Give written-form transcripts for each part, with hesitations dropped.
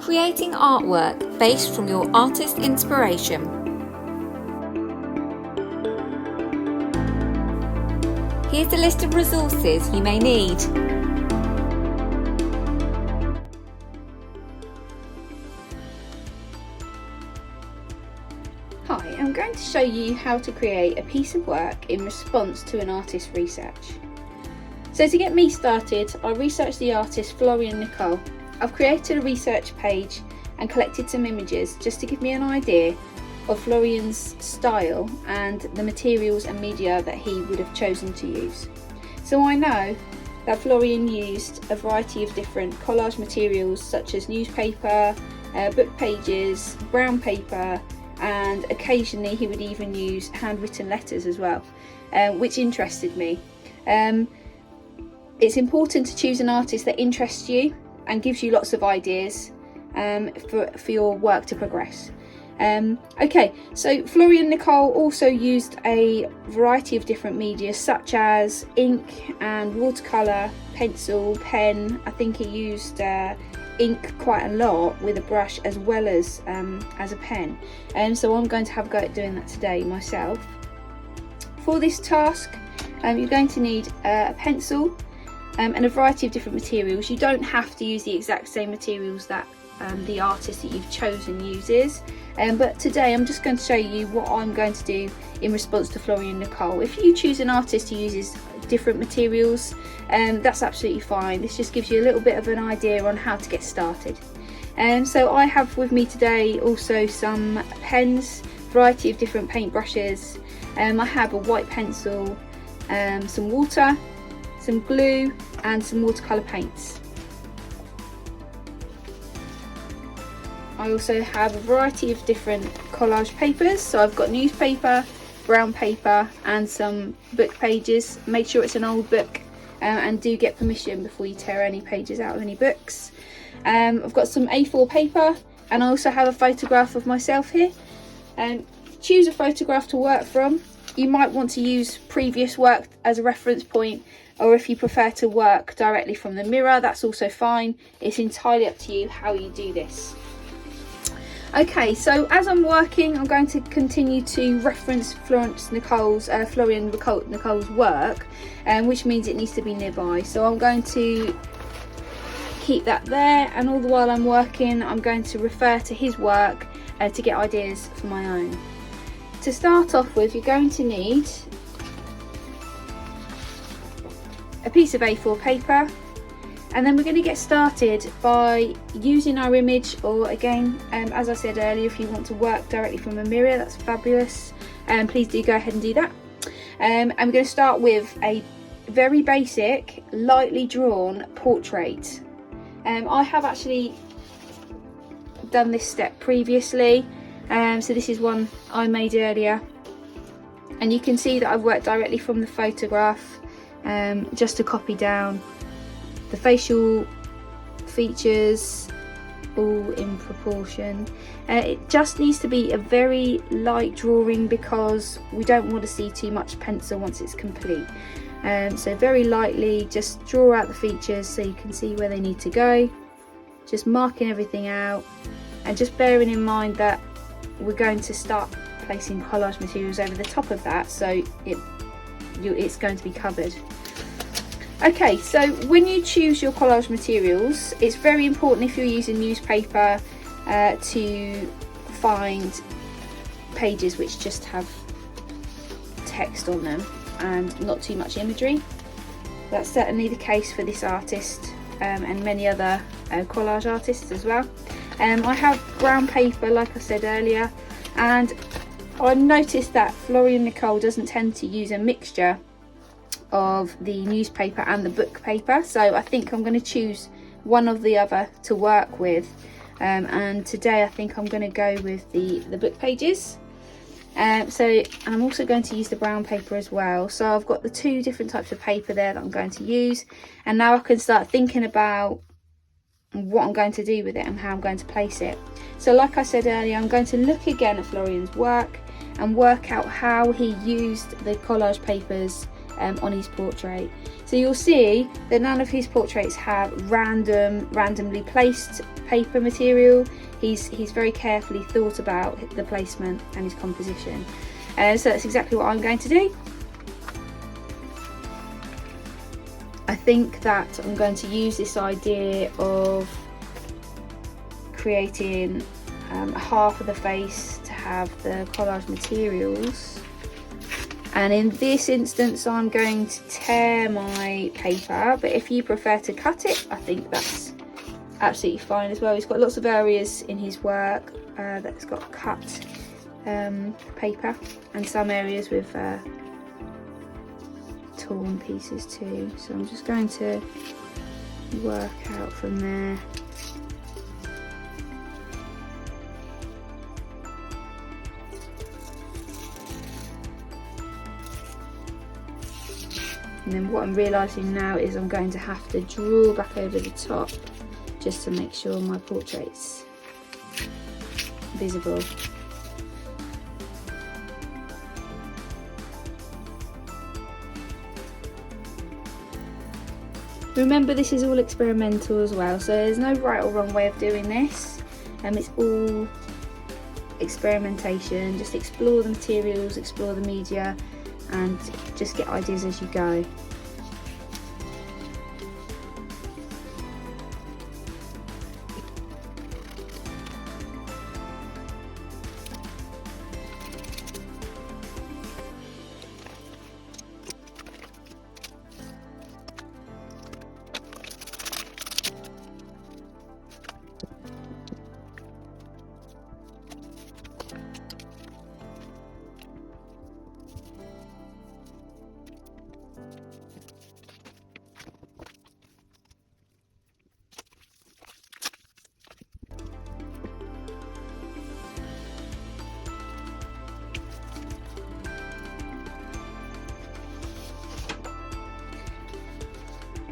creating artwork based from your artist inspiration. Here's a list of resources you may need. Hi, I'm going to show you how to create a piece of work in response to an artist's research. So to get me started, I researched the artist Florian Nicole. I've created a research page and collected some images just to give me an idea of Florian's style and the materials and media that he would have chosen to use. So I know that Florian used a variety of different collage materials such as newspaper, book pages, brown paper, and occasionally he would even use handwritten letters as well, which interested me. It's important to choose an artist that interests you and gives you lots of ideas for your work to progress. Okay, so Florian Nicole also used a variety of different media such as ink and watercolour, pencil, pen. I think he used ink quite a lot with a brush as well as a pen, and so I'm going to have a go at doing that today myself. For this task, you're going to need a pencil and a variety of different materials. You don't have to use the exact same materials that the artist that you've chosen uses, but today I'm just going to show you what I'm going to do in response to Florian Nicole. If you choose an artist who uses different materials, that's absolutely fine. This just gives you a little bit of an idea on how to get started. So I have with me today also some pens, variety of different paint brushes. I have a white pencil, some water, some glue and some watercolour paints. I also have a variety of different collage papers, so I've got newspaper, brown paper and some book pages. Make sure it's an old book and do get permission before you tear any pages out of any books. I've got some A4 paper and I also have a photograph of myself here. Choose a photograph to work from. You might want to use previous work as a reference point, or if you prefer to work directly from the mirror, that's also fine. It's entirely up to you how you do this. Okay, so as I'm working, I'm going to continue to reference Florian Nicole's work, which means it needs to be nearby. So I'm going to keep that there, and all the while I'm working, I'm going to refer to his work to get ideas for my own. To start off with, you're going to need a piece of A4 paper, and then we're going to get started by using our image, or again, as I said earlier, if you want to work directly from a mirror, that's fabulous, and please do go ahead and do that. I'm going to start with a very basic, lightly drawn portrait. I have actually done this step previously, so this is one I made earlier, and you can see that I've worked directly from the photograph, just to copy down the facial features all in proportion. It just needs to be a very light drawing because we don't want to see too much pencil once it's complete. So very lightly just draw out the features so you can see where they need to go, just marking everything out and just bearing in mind that we're going to start placing collage materials over the top of that, so it's going to be covered. Okay, so when you choose your collage materials, it's very important if you're using newspaper to find pages which just have text on them and not too much imagery. That's certainly the case for this artist and many other collage artists as well. I have brown paper, like I said earlier, and I've noticed that Florian Nicole doesn't tend to use a mixture of the newspaper and the book paper, so I think I'm going to choose one or the other to work with, and today I think I'm going to go with the book pages. So I'm also going to use the brown paper as well, so I've got the two different types of paper there that I'm going to use, and now I can start thinking about what I'm going to do with it and how I'm going to place it. So like I said earlier, I'm going to look again at Florian's work and work out how he used the collage papers on his portrait. So you'll see that none of his portraits have randomly placed paper material. He's very carefully thought about the placement and his composition. So that's exactly what I'm going to do. I think that I'm going to use this idea of creating half of the face to have the collage materials, and in this instance I'm going to tear my paper, but if you prefer to cut it, I think that's absolutely fine as well. He's got lots of areas in his work that's got cut paper, and some areas with torn pieces too, so I'm just going to work out from there. And then what I'm realising now is I'm going to have to draw back over the top just to make sure my portrait's visible. Remember, this is all experimental as well, so there's no right or wrong way of doing this. It's all experimentation. Just explore the materials, explore the media, and just get ideas as you go.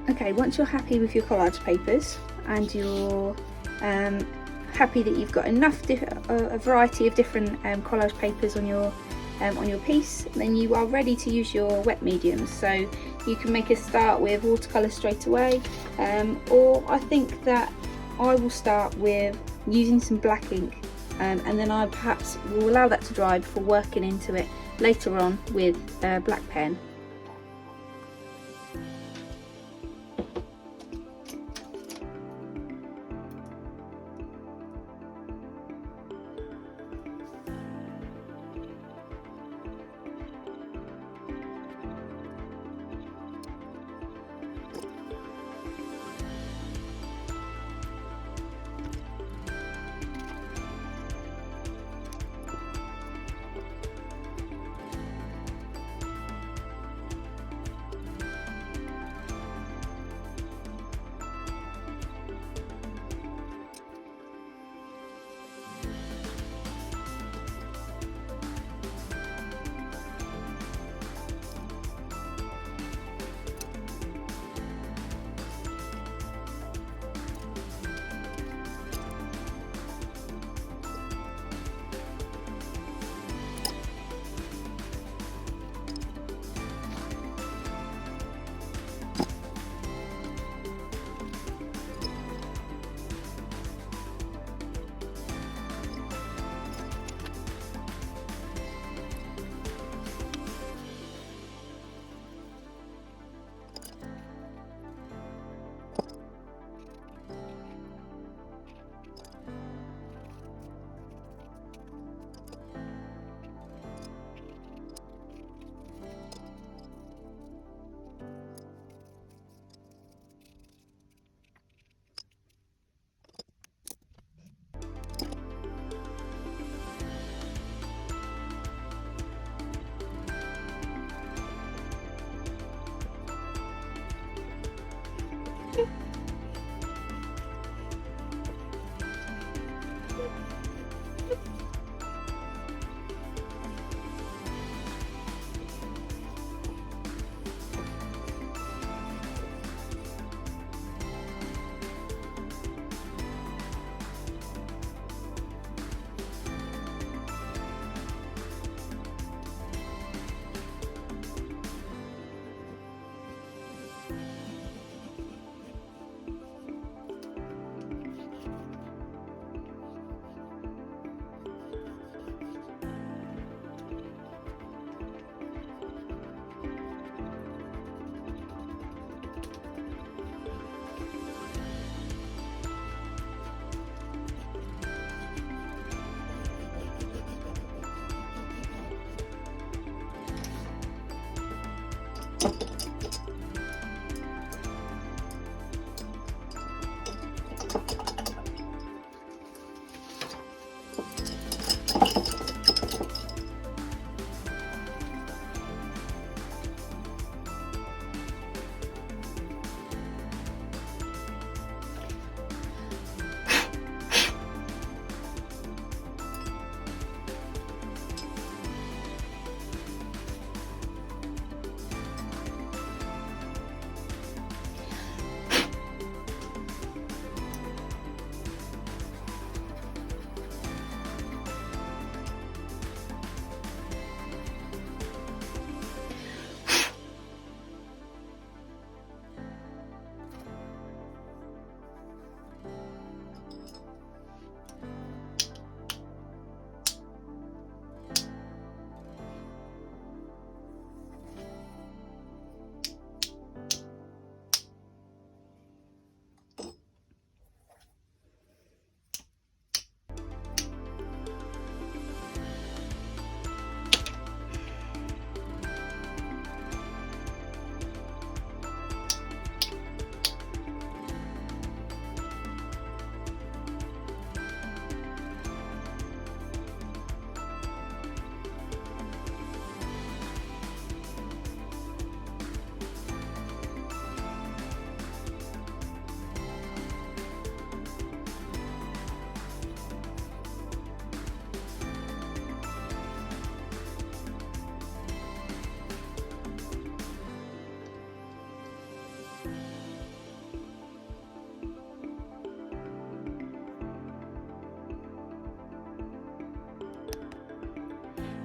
Okay, once you're happy with your collage papers and you're happy that you've got enough a variety of different collage papers on your piece, then you are ready to use your wet mediums. So you can make a start with watercolour straight away, or I think that I will start with using some black ink, and then I perhaps will allow that to dry before working into it later on with a black pen.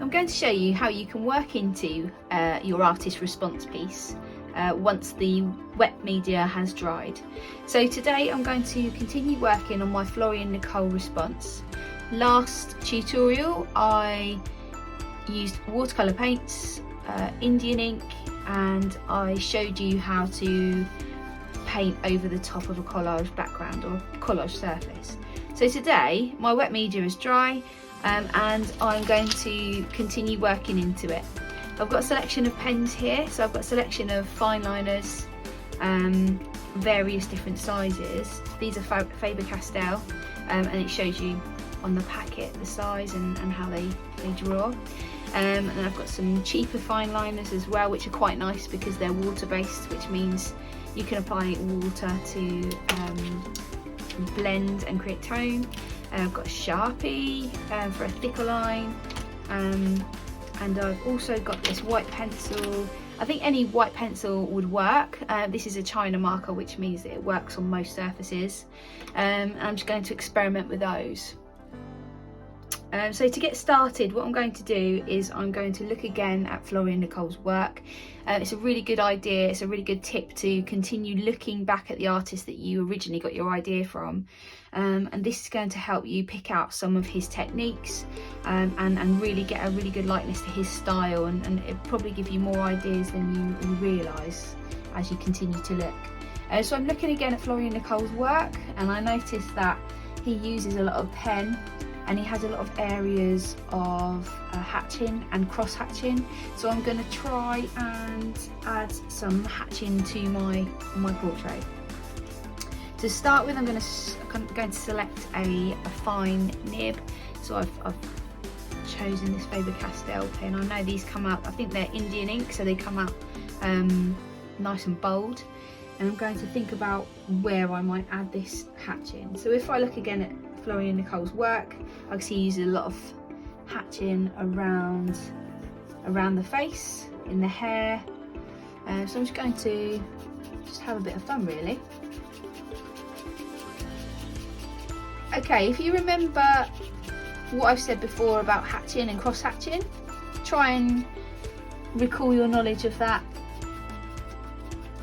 I'm going to show you how you can work into your artist response piece once the wet media has dried. So today I'm going to continue working on my Florian Nicole response. Last tutorial I used watercolour paints, Indian ink, and I showed you how to paint over the top of a collage background or collage surface. So today my wet media is dry and I'm going to continue working into it. I've got a selection of pens here, so I've got a selection of fine liners, various different sizes. These are Faber-Castell, and it shows you on the packet the size and how they draw. And I've got some cheaper fine liners as well, which are quite nice because they're water based, which means you can apply water to blend and create tone. I've got a Sharpie for a thicker line, and I've also got this white pencil. I think any white pencil would work. This is a China marker, which means that it works on most surfaces. I'm just going to experiment with those. So to get started, what I'm going to do is I'm going to look again at Florian Nicole's work. It's a really good idea, it's a really good tip to continue looking back at the artist that you originally got your idea from. And this is going to help you pick out some of his techniques and really get a really good likeness to his style, and it'll probably give you more ideas than you realise as you continue to look. So I'm looking again at Florian Nicole's work, and I noticed that he uses a lot of pen, and he has a lot of areas of hatching and cross hatching. So I'm going to try and add some hatching to my portrait. To start with, I'm going to select a fine nib. So I've chosen this Faber-Castell pen. I know these come out, I think they're Indian ink, so they come out nice and bold. And I'm going to think about where I might add this hatching. So if I look again at Florian Nicole's work, I can see he uses a lot of hatching around the face, in the hair. So I'm just going to have a bit of fun, really. Okay, if you remember what I've said before about hatching and cross hatching, try and recall your knowledge of that.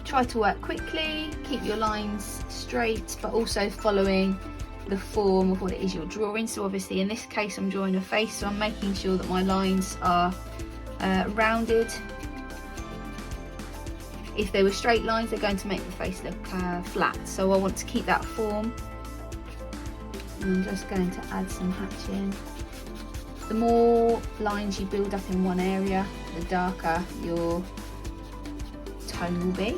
Try to work quickly, keep your lines straight, but also following the form of what it is you're drawing. So obviously in this case I'm drawing a face, so I'm making sure that my lines are rounded. If they were straight lines, they're going to make the face look flat, so I want to keep that form. And I'm just going to add some hatching. The more lines you build up in one area, the darker your tone will be.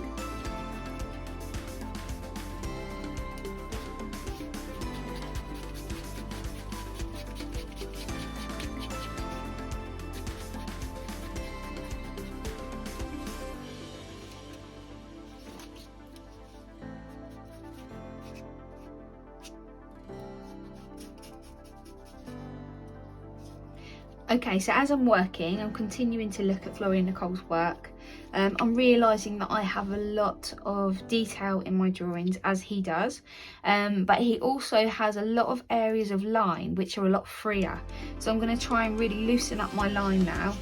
Okay, so as I'm working, I'm continuing to look at Florian Nicole's work. I'm realising that I have a lot of detail in my drawings, as he does, but he also has a lot of areas of line which are a lot freer. So I'm going to try and really loosen up my line now.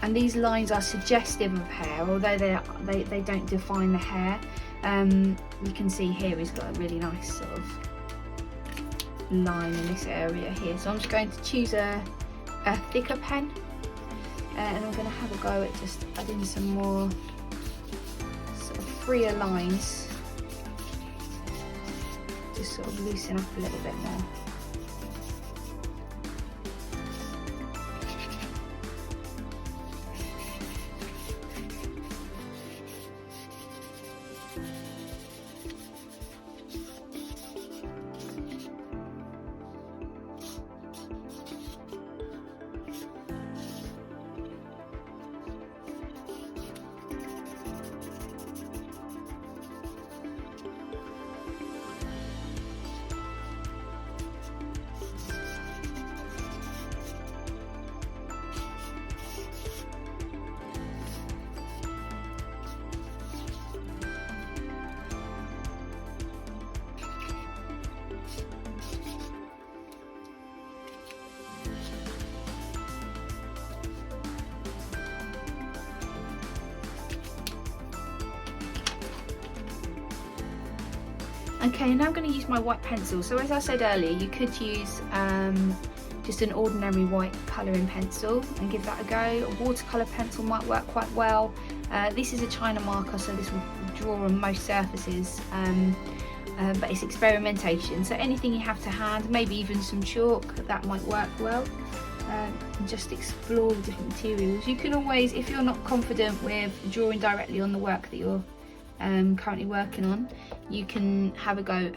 And these lines are suggestive of hair, although they don't define the hair. You can see here he's got a really nice sort of line in this area here. So I'm just going to choose a thicker pen, and I'm going to have a go at just adding some more sort of freer lines, just sort of loosen up a little bit more. Okay, now I'm going to use my white pencil. So as I said earlier, you could use just an ordinary white colouring pencil and give that a go. A watercolour pencil might work quite well. This is a China marker, so this will draw on most surfaces, but it's experimentation. So anything you have to hand, maybe even some chalk, that might work well. And just explore the different materials. You can always, if you're not confident with drawing directly on the work that you're currently working on, you can have a go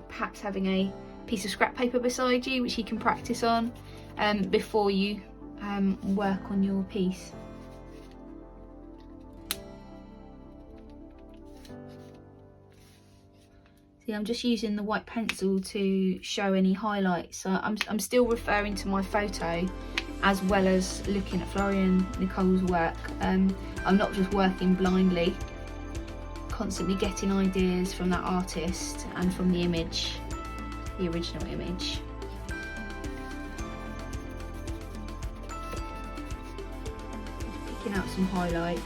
perhaps having a piece of scrap paper beside you which you can practice on before you work on your piece. See, I'm just using the white pencil to show any highlights. So I'm still referring to my photo as well as looking at Florian Nicole's work. I'm not just working blindly, constantly getting ideas from that artist and from the image, the original image. Picking out some highlights.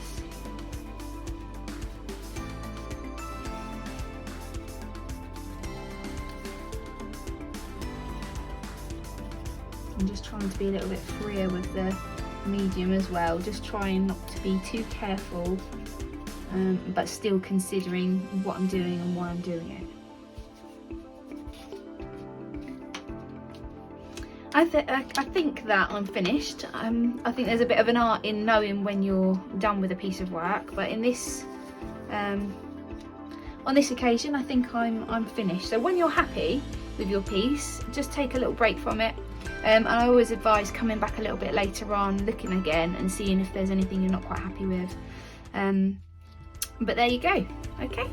I'm just trying to be a little bit freer with the medium as well, just trying not to be too careful, but still considering what I'm doing and why I'm doing it. I think that I'm finished. I think there's a bit of an art in knowing when you're done with a piece of work, but in this on this occasion I think I'm finished. So when you're happy with your piece, just take a little break from it. And I always advise coming back a little bit later on, looking again and seeing if there's anything you're not quite happy with. But there you go. Okay.